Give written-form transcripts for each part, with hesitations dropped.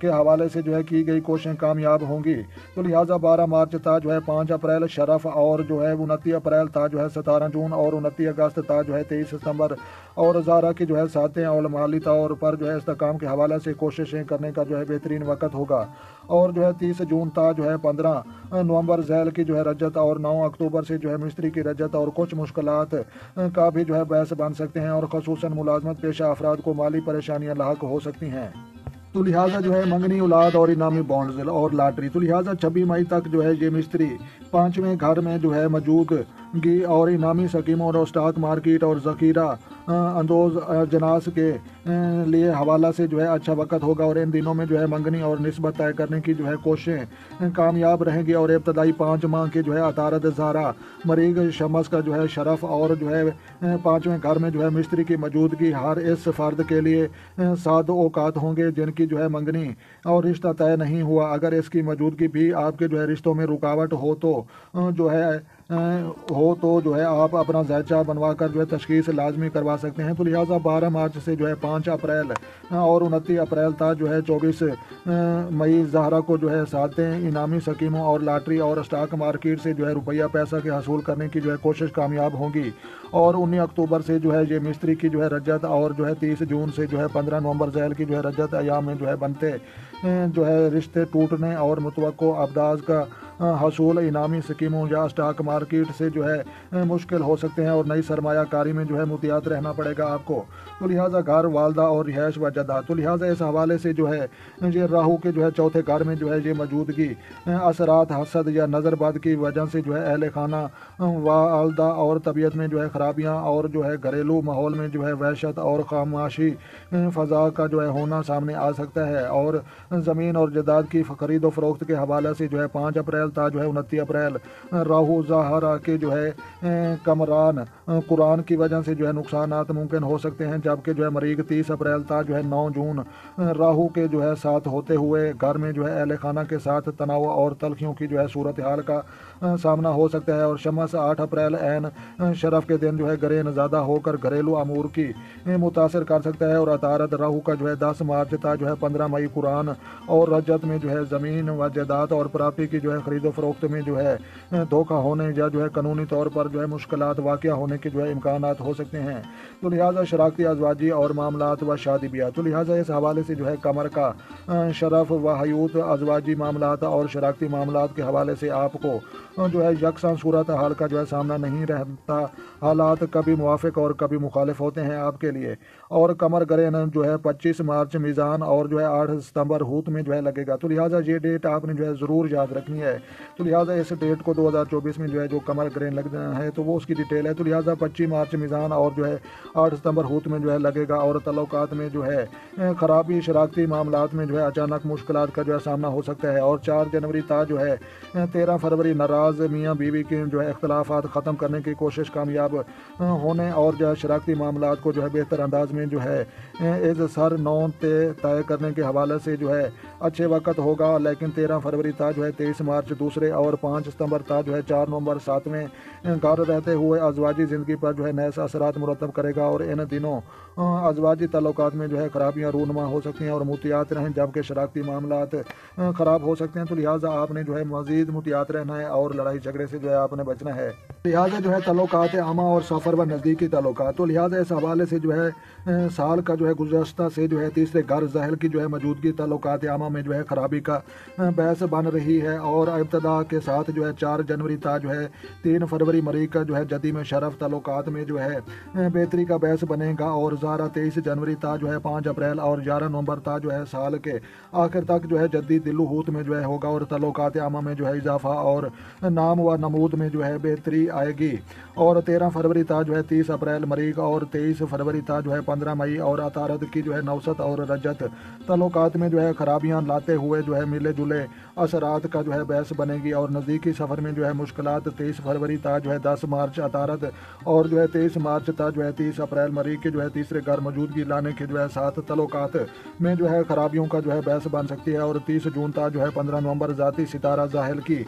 کے حوالے سے جو ہے کی گئی کوششیں کامیاب ہوں گی۔ تو لہٰذا 12 مارچ تا جو ہے 5 اپریل شرف اور جو ہے 29 اپریل تا جو ہے 17 جون اور 29 اگست تا جو ہے 23 ستمبر اور زارا کی جو ہے ساتیں اور مالی طور پر جو ہے استحکام کے حوالے سے کوششیں کرنے کا جو ہے بہترین وقت ہوگا۔ اور جو ہے 30 جون تا جو ہے 15 نومبر ذیل کی جو ہے رجت اور 9 اکتوبر سے جو ہے مستری کی رجت اور کچھ مشکلات کا بھی جو ہے باعث بن سکتے ہیں اور خصوصاً ملازمت پیشہ افراد کو مالی پریشانیاں لاحق ہو سکتی ہیں۔ تو لہٰذا جو ہے منگنی اولاد اور انعامی بانڈز اور لاٹری، تو لہٰذا 26 مئی تک جو ہے یہ مستری 5ویں گھر میں جو ہے موجودگی اور انعامی سکیموں اور اسٹاک مارکیٹ اور ذخیرہ اندوز اجناس کے لیے حوالہ سے جو ہے اچھا وقت ہوگا، اور ان دنوں میں جو ہے منگنی اور نسبت طے کرنے کی جو ہے کوششیں کامیاب رہیں گی، اور ابتدائی 5 ماہ کے جو ہے عطارد زارا مریغ شمس کا جو ہے شرف اور جو ہے 5ویں گھر میں جو ہے مستری کی موجودگی ہر اس فرد کے لیے 7 اوقات ہوں گے جن کی جو ہے منگنی اور رشتہ طے نہیں ہوا۔ اگر اس کی موجودگی بھی آپ کے جو ہے رشتوں میں رکاوٹ ہو تو جو ہے آپ اپنا ذائچہ بنوا کر جو ہے تشخیص لازمی کروا سکتے ہیں۔ تو لہٰذا 12 مارچ سے جو ہے 5 اپریل اور 29 اپریل تا جو ہے 24 مئی زہرا کو جو ہے ساتیں انعامی سکیموں اور لاٹری اور اسٹاک مارکیٹ سے جو ہے روپیہ پیسہ کے حصول کرنے کی جو ہے کوشش کامیاب ہوگی، اور 19 اکتوبر سے جو ہے یہ مستری کی جو ہے رجت اور جو ہے 30 جون سے جو ہے 15 نومبر ذیل کی جو ہے رجت ایام میں جو ہے بنتے جو ہے رشتے ٹوٹنے اور متوقع ابداز کا حصول انعامی سکیموں یا اسٹاک مارکیٹ سے جو ہے مشکل ہو سکتے ہیں، اور نئی سرمایہ کاری میں جو ہے محتاط رہنا پڑے گا آپ کو۔ تو لہٰذا گھر، والدہ اور رہائش و جدہ، تو لہٰذا اس حوالے سے جو ہے یہ راہو کے جو ہے 4تھے گھر میں جو ہے یہ موجودگی اثرات حسد یا نظر بد کی وجہ سے جو ہے اہل خانہ، والدہ اور طبیعت میں جو ہے خرابیاں اور جو ہے گھریلو ماحول میں جو ہے وحشت اور خاموشی فضا کا جو ہے ہونا سامنے آ سکتا ہے، اور زمین اور جائیداد کی خرید و فروخت کے حوالے سے جو ہے 5 اپریل تا جو ہے 29 اپریل راہو زہرا کے جو ہے کمران قرآن کی وجہ سے جو ہے نقصانات ممکن ہو سکتے ہیں، جبکہ جو ہے مریخ 30 اپریل تا جو ہے 9 جون راہو کے جو ہے ساتھ ہوتے ہوئے گھر میں جو ہے اہل خانہ کے ساتھ تناؤ اور تلخیوں کی جو ہے صورتحال کا سامنا ہو سکتا ہے، اور شمس 8 اپریل عین شرف کے دن جو ہے گرین زیادہ ہو کر گھریلو امور کی متاثر کر سکتا ہے، اور عطارد راہو کا جو ہے 10 مارچ تا جو ہے 15 مئی قرآن اور رجت میں جو ہے زمین و جائیداد اور پراپرٹی کی جو ہے خرید و فروخت میں جو ہے دھوکہ ہونے یا جو ہے قانونی طور پر جو ہے مشکلات واقع ہونے کے جو ہے امکانات ہو سکتے ہیں۔ تو لہٰذا شراکتی ازواجی اور معاملات و شادی بیاہ، تو لہٰذا اس حوالے سے جو ہے کمر کا شرف و حیوت ازواجی معاملات اور شراکتی معاملات کے حوالے سے آپ کو جو ہے یکساں صورت حال کا جو ہے سامنا نہیں رہتا، حالات کبھی موافق اور کبھی مخالف ہوتے ہیں آپ کے لیے، اور کمر گرین جو ہے 25 مارچ میزان اور جو ہے 8 ستمبر ہوت میں جو ہے لگے گا۔ تو لہٰذا یہ ڈیٹ آپ نے جو ہے ضرور یاد رکھنی ہے۔ تو لہٰذا اس ڈیٹ کو 2024 میں جو ہے جو کمر گرین لگنا ہے تو وہ اس کی ڈیٹیل ہے۔ تو لہٰذا 25 مارچ میزان اور جو ہے 8 ستمبر ہوت میں جو ہے لگے گا، اور تعلقات میں جو ہے خرابی، شراکتی معاملات میں جو ہے اچانک مشکلات کا جو ہے سامنا ہو سکتا ہے، اور 4 جنوری تا جو ہے 13 فروری ناراض میاں بیوی کے جو ہے اختلافات ختم کرنے کی کوشش کامیاب ہونے اور جو ہے شراکتی معاملات کو جو ہے بہتر انداز میں جو ہے از سر نو طے کرنے کے حوالے سے جو ہے اچھے وقت ہوگا، لیکن 13 فروری تا جو ہے 23 مارچ دوسرے اور 5 ستمبر تا جو ہے 4 نومبر 7ویں گھر رہتے ہوئے ازواجی زندگی پر جو ہے نئے اثرات مرتب کرے گا، اور ان دنوں ازواجی تعلقات میں جو ہے خرابیاں رونما ہو سکتی ہیں اور محتاط رہیں، جبکہ شراکتی معاملات خراب ہو سکتے ہیں۔ تو لہٰذا آپ نے جو ہے مزید محتاط رہنا ہے اور لڑائی جھگڑے سے جو ہے آپ نے بچنا ہے۔ لہٰذا جو ہے تعلقات عامہ اور سفر و نزدیکی تعلقات، تو لہٰذا اس حوالے سے جو ہے سال کا جو ہے گزشتہ سے جو ہے تیسرے گھر ذہل کی جو ہے موجودگی تعلقات عامہ میں جو ہے خرابی کا باعث بن رہی ہے، اور ابتدا کے ساتھ جو ہے 4 جنوری تا جو ہے 3 فروری مریخ کا جو ہے جدی میں شرف تعلقات میں جو ہے بہتری کا باعث بنے گا، اور زارا 23 جنوری تا جو ہے 5 اپریل اور 11 نومبر تا جو ہے سال کے آخر تک جو ہے جدی دلو ہوت میں جو ہے ہوگا، اور تعلقات عامہ میں جو ہے اضافہ اور نام و نمود میں جو ہے بہتری آئے گی، اور 13 فروری تا جو ہے 30 اپریل مریخ اور 23 فروری تا جو ہے 15 مئی اور عطارد کی جو ہے نوست اور رجت تعلقات میں جو ہے خرابیاں لاتے ہوئے جو ہے ملے جلے اثرات کا جو ہے باعث بنے گی، اور نزدیکی سفر میں جو ہے مشکلات 23 فروری تا جو ہے 10 مارچ عطارد اور جو ہے 23 مارچ تا جو ہے 30 اپریل مریخ کے جو ہے تیسرے گھر موجودگی لانے کے جو ہے ساتھ تعلقات میں جو ہے خرابیوں کا جو ہے باعث بن سکتی ہے، اور 30 جون تا جو ہے 15 نومبر ذاتی ستارہ ظاہل کی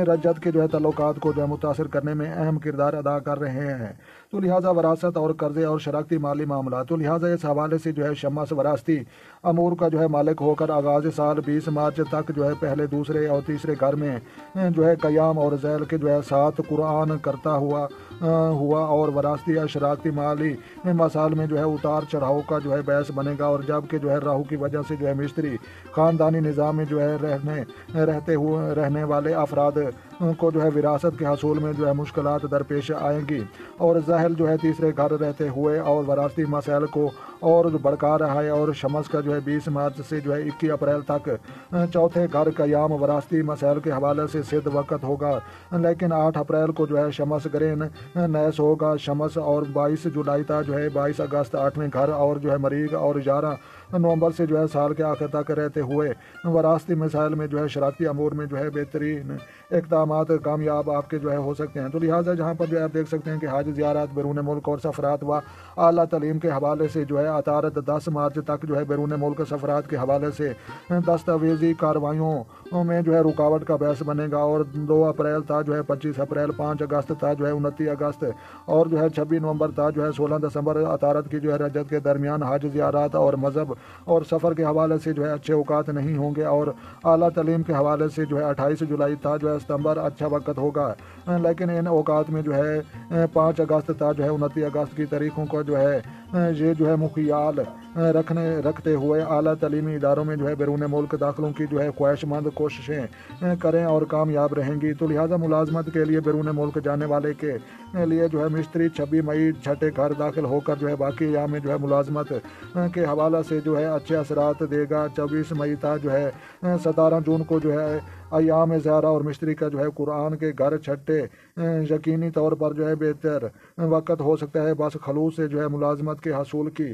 رجت کے جو ہے تعلقات کو جو ہے متاثر کرنے میں اہم کردار ادا کر رہے ہیں۔ تو لہٰذا وراثت اور قرضے اور شراکتی مالی معاملات، تو لہٰذا اس حوالے سے جو ہے شمس وراثتی امور کا جو ہے مالک ہو کر آغاز سال 20 مارچ تک جو ہے پہلے، دوسرے اور تیسرے گھر میں جو ہے قیام اور ذیل کے جو ہے ساتھ قرآن کرتا ہوا اور وراثتی یا شراکتی مالی مسائل میں جو ہے اتار چڑھاؤ کا جو ہے باعث بنے گا، اور جب کہ جو ہے راہو کی وجہ سے جو ہے مشتری خاندانی نظام میں جو ہے رہنے والے افراد کو جو ہے وراثت کے حصول میں جو ہے مشکلات درپیش آئیں گی، اور ذہل جو ہے تیسرے گھر رہتے ہوئے اور وراثتی مسائل کو اور بڑھا رہا ہے، اور شمس کا جو ہے 20 مارچ سے جو ہے 21 اپریل تک چوتھے گھر قیام وراثتی مسائل کے حوالے سے صد وقت ہوگا، لیکن 8 اپریل کو جو ہے شمس گرین نیس ہوگا شمس، اور 22 جولائی تک جو ہے 22 اگست 8ویں گھر اور جو ہے مریخ، اور 11 نومبر سے جو ہے سال کے آخر تک رہتے ہوئے وراثتی مسائل میں جو ہے شراکتی امور میں جو ہے بہترین اقدامات کامیاب آپ کے جو ہے ہو سکتے ہیں۔ تو لہٰذا جہاں پر جو ہے آپ دیکھ سکتے ہیں کہ حج زیارات بیرون ملک اور سفرات و اعلیٰ تعلیم کے حوالے سے جو ہے عطارد 10 مارچ تک جو ہے بیرون ملک سفرات کے حوالے سے دستاویزی کارروائیوں میں جو ہے رکاوٹ کا باعث بنے گا، اور 2 اپریل تا جو ہے 25 اپریل، 5 اگست تا جو ہے 29 اگست، اور جو ہے 26 نومبر تا جو ہے 16 دسمبر عطارد کی جو ہے رجت کے درمیان حج زیارات اور مذہب اور سفر کے حوالے سے جو ہے اچھے اوقات نہیں ہوں گے، اور اعلیٰ تعلیم کے حوالے سے جو ہے 28 جولائی تا جو ہے ستمبر اچھا وقت ہوگا، لیکن ان اوقات میں جو ہے 5 اگست تا جو ہے 29 اگست کی تاریخوں کو جو ہے یہ جو ہے مخیال رکھتے ہوئے اعلیٰ تعلیمی اداروں میں جو ہے بیرون ملک داخلوں کی جو ہے خواہش مند کوششیں کریں اور کامیاب رہیں گی۔ تو لہٰذا ملازمت کے لیے بیرون ملک جانے والے کے لیے جو ہے مشتری 26 مئی چھٹے گھر داخل ہو کر جو ہے باقی ایام میں جو ہے ملازمت کے حوالے سے جو ہے اچھے اثرات دے گا۔ 24 مئی تا جو ہے 17 جون کو جو ہے ایام زیارہ اور مشتری کا جو ہے قرآن کے گھر چھٹے یقینی طور پر جو ہے بہتر وقت ہو سکتا ہے، بس خلوص سے جو ہے ملازمت کے حصول کی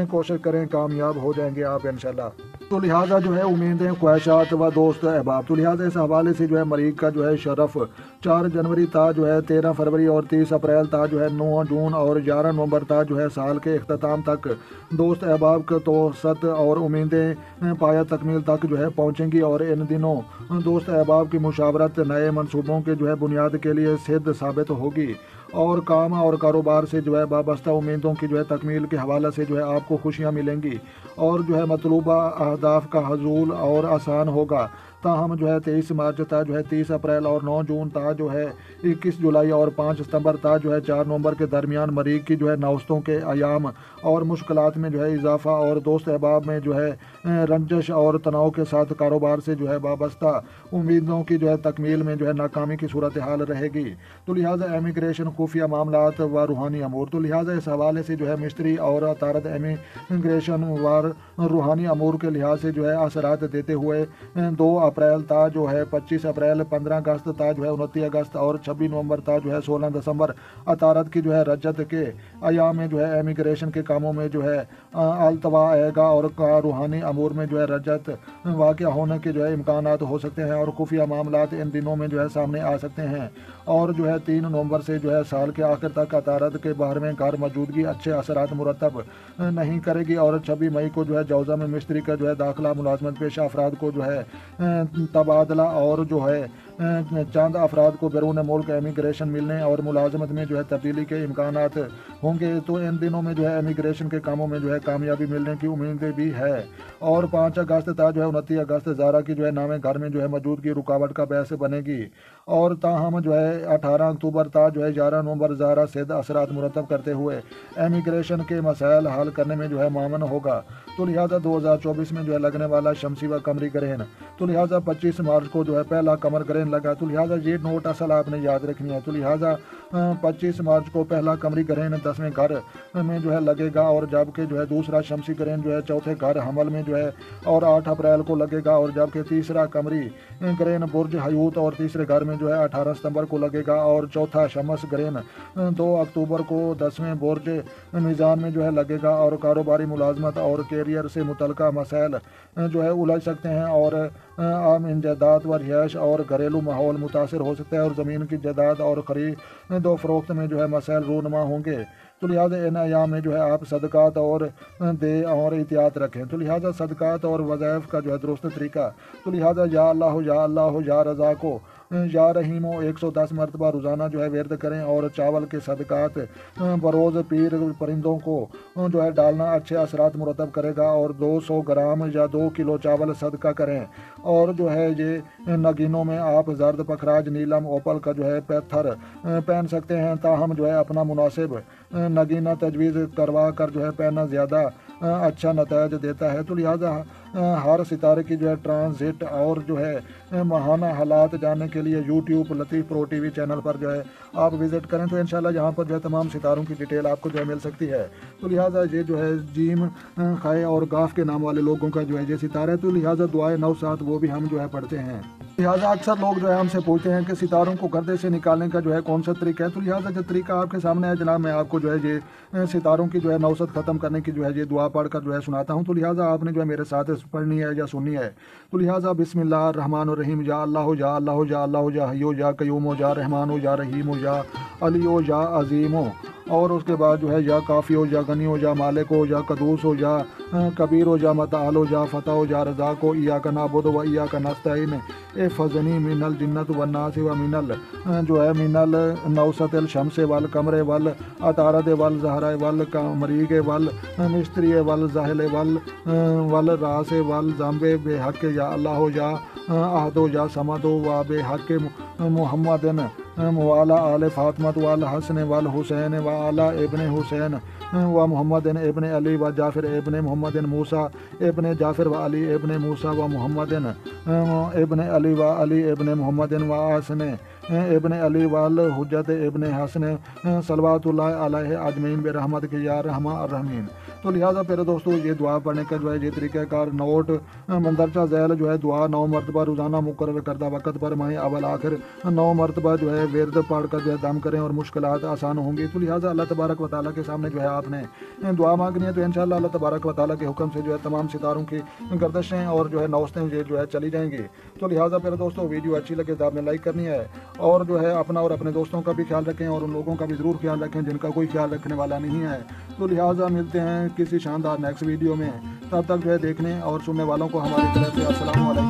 کوشش کریں، کامیاب ہو جائیں گے آپ انشاءاللہ۔ تو لہٰذا جو ہے امیدیں، خواہشات و دوست احباب، تو لہٰذا اس حوالے سے جو ہے مریخ کا جو ہے شرف 4 جنوری تا جو ہے 13 فروری اور 30 اپریل تا جو ہے 9 جون اور 11 نومبر تا جو ہے سال کے اختتام تک دوست احباب کے توسط اور امیدیں پایا تکمیل تک جو ہے پہنچیں گی، اور ان دنوں دوست احباب کی مشاورت نئے منصوبوں کے جو ہے بنیاد کے لیے صد ثابت ہوگی، اور کام اور کاروبار سے جو ہے وابستہ امیدوں کی جو ہے تکمیل کے حوالے سے جو ہے آپ کو خوشیاں ملیں گی، اور جو ہے مطلوبہ اہداف کا حصول اور آسان ہوگا۔ تاہم جو ہے 23 مارچ تا جو ہے 30 اپریل اور 9 جون تا جو ہے 21 جولائی اور 5 ستمبر تا جو ہے 4 نومبر کے درمیان مریخ کی جو ہے نوستوں کے ایام اور مشکلات میں جو ہے اضافہ، اور دوست احباب میں جو ہے رنجش اور تناؤ کے ساتھ کاروبار سے جو ہے وابستہ امیدوں کی جو ہے تکمیل میں جو ہے ناکامی کی صورتحال رہے گی۔ تو لہٰذا امیگریشن، خفیہ معاملات و روحانی امور، تو لہٰذا اس حوالے سے جو ہے مشتری اور عطارد امیگریشن و روحانی امور کے لحاظ سے جو ہے اثرات دیتے ہوئے 2 اپریل تا جو ہے 25 اپریل، 15 اگست تا جو ہے 29 اگست اور 26 نومبر تا جو ہے 16 دسمبر عطارد کی جو ہے رجت کے ایام میں جو ہے امیگریشن کے کاموں میں جو ہے التوا آئے گا، اور روحانی امور میں جو ہے رجت واقع ہونے کے جو ہے امکانات ہو سکتے ہیں، اور خفیہ معاملات ان دنوں میں جو ہے سامنے آ سکتے ہیں، اور جو ہے 3 نومبر سے جو ہے سال کے آخر تک عطارد کے 12ویں گھر موجودگی اچھے اثرات مرتب نہیں کرے گی، اور 26 مئی کو جو ہے جوزہ میں مشتری کا جو ہے داخلہ ملازمت پیشہ افراد کو جو ہے تبادلہ، اور جو ہے چند افراد کو بیرون ملک امیگریشن ملنے اور ملازمت میں جو ہے تبدیلی کے امکانات ہوں گے۔ تو ان دنوں میں جو ہے امیگریشن کے کاموں میں جو ہے کامیابی ملنے کی امیدیں بھی ہے، اور 5 اگست تا جو ہے 29 اگست زارہ کی جو ہے نامے گھر میں جو ہے موجودگی رکاوٹ کا باعث بنے گی، اور تاہم جو ہے 18 اکتوبر تا جو ہے 11 نومبر زارہ صد اثرات مرتب کرتے ہوئے امیگریشن کے مسائل حل کرنے میں جو ہے معاون ہوگا۔ تو لہٰذا 2024 میں جو ہے لگنے والا شمسی و قمری گرہن، تو لہٰذا 25 مارچ کو جو ہے پہلا قمر گرہن لگا، تو لہٰذا یہ نوٹ اصل آپ نے یاد رکھنی ہے۔ تو لہٰذا 25 مارچ کو پہلا قمری گرہن 10ویں گھر میں جو ہے لگے گا، اور جبکہ جو ہے دوسرا شمسی گرہن جو ہے چوتھے گھر حمل میں جو ہے اور 8 اپریل کو لگے گا، اور جبکہ تیسرا قمری گرہن برج حیوت اور تیسرے گھر میں جو ہے 18 ستمبر کو لگے گا، اور چوتھا شمس گرہن 2 اکتوبر کو 10ویں برج میزان میں جو ہے لگے گا، اور کاروباری ملازمت اور کیریئر سے متعلقہ مسائل جو ہے الجھ سکتے ہیں، اور عام انجداد و رہائش اور گھریلو ماحول متاثر ہو سکتا ہے، اور زمین کی جائیداد اور خرید و فروخت میں جو ہے مسائل رونما ہوں گے۔ تو لہٰذا ان ایام میں جو ہے آپ صدقات اور دے اور احتیاط رکھیں۔ تو لہٰذا صدقات اور وظائف کا جو ہے درست طریقہ، تو لہٰذا یا اللہ یا اللہ یا رضا کو یا رحیمو 110 مرتبہ روزانہ جو ہے ورد کریں، اور چاول کے صدقات بروز پیر پرندوں کو جو ہے ڈالنا اچھے اثرات مرتب کرے گا، اور 200 گرام یا 2 کلو چاول صدقہ کریں، اور جو ہے یہ نگینوں میں آپ زرد، پکھراج، نیلم، اوپل کا جو ہے پتھر پہن سکتے ہیں، تاہم جو ہے اپنا مناسب نگینہ تجویز کروا کر جو ہے پہننا زیادہ اچھا نتائج دیتا ہے۔ تو لہٰذا ہر ستارے کی جو ہے ٹرانزٹ اور جو ہے ماہانہ حالات جاننے کے لیے یوٹیوب لطیف پرو ٹی وی چینل پر جو ہے آپ وزٹ کریں، تو انشاءاللہ یہاں پر جو ہے تمام ستاروں کی ڈیٹیل آپ کو جو ہے مل سکتی ہے۔ تو لہٰذا یہ جو ہے جیم، خے اور گاف کے نام والے لوگوں کا جو ہے یہ ستارہ ہے، تو لہٰذا دعائے 9 وہ بھی ہم جو ہے پڑھتے ہیں۔ لہٰذا اکثر لوگ جو ہے ہم سے پوچھتے ہیں کہ ستاروں کو گردے سے نکالنے کا جو ہے کون سا طریقہ ہے، تو لہٰذا جو طریقہ آپ کے سامنے ہے جناب، میں آپ کو جو ہے یہ ستاروں کی جو ہے نوست ختم کرنے کی جو ہے یہ دعا پڑھ کر جو ہے سناتا ہوں، تو لہٰذا آپ نے جو ہے میرے ساتھ پڑھنی ہے یا سننی ہے۔ تو لہٰذا بسم اللہ الرحمن الرحیم، یا اللہ یا اللہ یا اللہ یا حیو یا قیوم یا رحمان یا رحیم یا علی یا عظیم، اور اس کے بعد جو ہے یا کافی ہو یا غنی ہو یا مالک ہو یا قدوس ہو یا کبیر ہو یا متعال ہو یا فتح ہو یا رزاق ہو، ایاک نعبد و ایاک نستعین، احفظنی من الجنۃ والناس و من جو ہے من النوست الشمس والقمر والعطارد والزہرہ والمریخ والمشتری والزحل والراس والذنب بحق یا اللہ یا احد یا صمد و بحق محمد وعلی آل فاطمہ والحسن والحسین وعلی ابن حسین و محمد ابن علی و جعفر ابن محمد موسیٰ ابن جعفر و علی ابن موسیٰ و محمد ابن علی و علی ابن محمد و حسن ابن علی والحجت ابن حسن صلوات اللہ علیہ اجمعین برحمتک یا رحمٰن الرحمین۔ تو لہٰذا پھر دوستو یہ دعا پڑھنے کا جو ہے یہ طریقہ کار نوٹ مندرجہ ذیل جو ہے دعا 9 مرتبہ روزانہ مقرر کردہ وقت پر ماہ اول آخر 9 مرتبہ جو ہے ورد پڑھ کر جو ہے دم کریں، اور مشکلات آسان ہوں گی۔ تو لہٰذا اللہ تبارک و تعالیٰ کے سامنے جو ہے آپ نے دعا مانگنی ہے، تو انشاءاللہ اللہ تبارک و تعالیٰ کے حکم سے جو ہے تمام ستاروں کی گردشیں اور جو ہے نوستیں یہ جو ہے چلی جائیں گی۔ تو لہٰذا پھر دوستو ویڈیو اچھی لگے تو آپ نے لائک کرنی ہے، اور جو ہے اپنا اور اپنے دوستوں کا بھی خیال رکھیں، اور ان لوگوں کا بھی ضرور خیال رکھیں جن کا کوئی خیال رکھنے والا نہیں ہے۔ تو لہٰذا ملتے ہیں کسی شاندار نیکسٹ ویڈیو میں، تب تک جو ہے دیکھنے اور سننے والوں کو ہماری طرف سے السلام علیکم۔